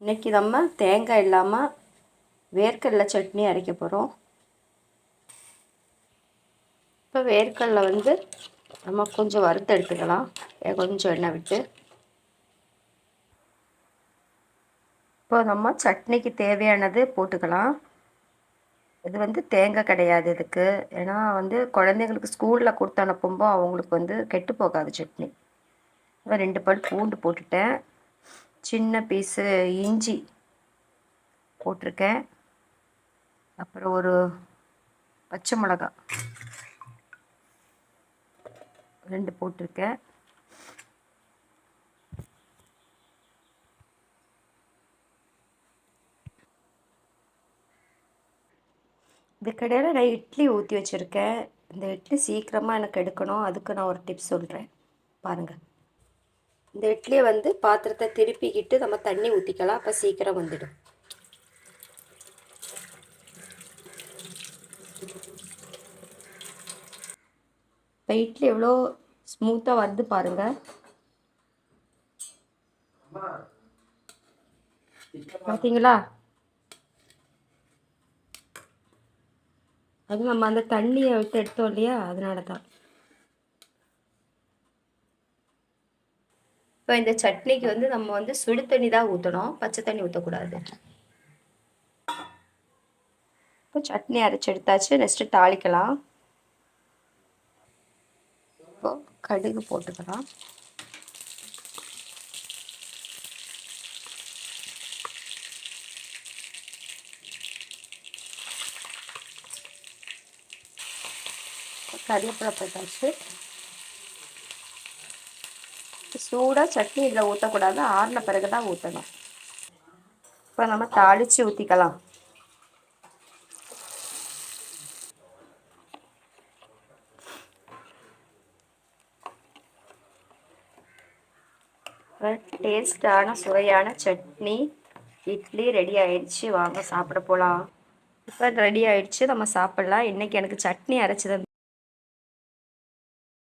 இன்றைக்கி நம்ம தேங்காய் இல்லாமல் வேர்க்கடலை சட்னி அரைக்க போகிறோம். இப்போ வேர்க்கடலை நம்ம கொஞ்சம் வறுத்து எடுத்துக்கலாம். கொஞ்சம் எண்ணெய் விட்டு இப்போ நம்ம சட்னிக்கு தேவையானது போட்டுக்கலாம். இது தேங்காய் கிடையாது இதுக்கு. ஏன்னா குழந்தைங்களுக்கு ஸ்கூலில் கொடுத்து அனுப்பும்போது அவங்களுக்கு கெட்டு போகாது சட்னி. 2 பல் பூண்டு போட்டுட்டேன். சின்ன பீஸு இஞ்சி போட்டிருக்கேன். அப்புறம் ஒரு பச்சை மிளகாய் 2 போட்டிருக்கேன். இதுக்கடையில் நான் இட்லி ஊற்றி வச்சுருக்கேன். இந்த இட்லி சீக்கிரமாக எனக்கு எடுக்கணும். அதுக்கு நான் ஒரு டிப்ஸ் சொல்கிறேன் பாருங்கள். இந்த இட்லியை பாத்திரத்தை திருப்பிக்கிட்டு நம்ம தண்ணி ஊற்றிக்கலாம். அப்போ சீக்கிரம் வந்துடும். இப்போ இட்லி எவ்வளோ ஸ்மூத்தாக வந்து பாருங்கள். பார்த்தீங்களா? அது நம்ம அந்த தண்ணியை விட்டு எடுத்தோம் இல்லையா, அதனால தான். இப்போ இந்த சட்னிக்கு நம்ம சுடு தண்ணி தான் ஊற்றணும், பச்சை தண்ணி ஊற்றக்கூடாது. இப்போ சட்னி அரைச்சி எடுத்தாச்சு. நெக்ஸ்ட்டு தாளிக்கலாம். இப்போ கடுகு போட்டுக்கலாம். கறிவேப்பிலை போட்டாச்சு. சூடாக சட்னி இதில் ஊற்றக்கூடாது, ஆறின பிறகு தான் ஊற்றணும். இப்போ நம்ம தாளித்து ஊற்றிக்கலாம். டேஸ்டான சுவையான சட்னி இட்லி ரெடி ஆயிடுச்சு. வாங்க சாப்பிட போகலாம். இப்போ ரெடி ஆயிடுச்சு, நம்ம சாப்பிட்லாம். இன்றைக்கி எனக்கு சட்னி அரைச்சி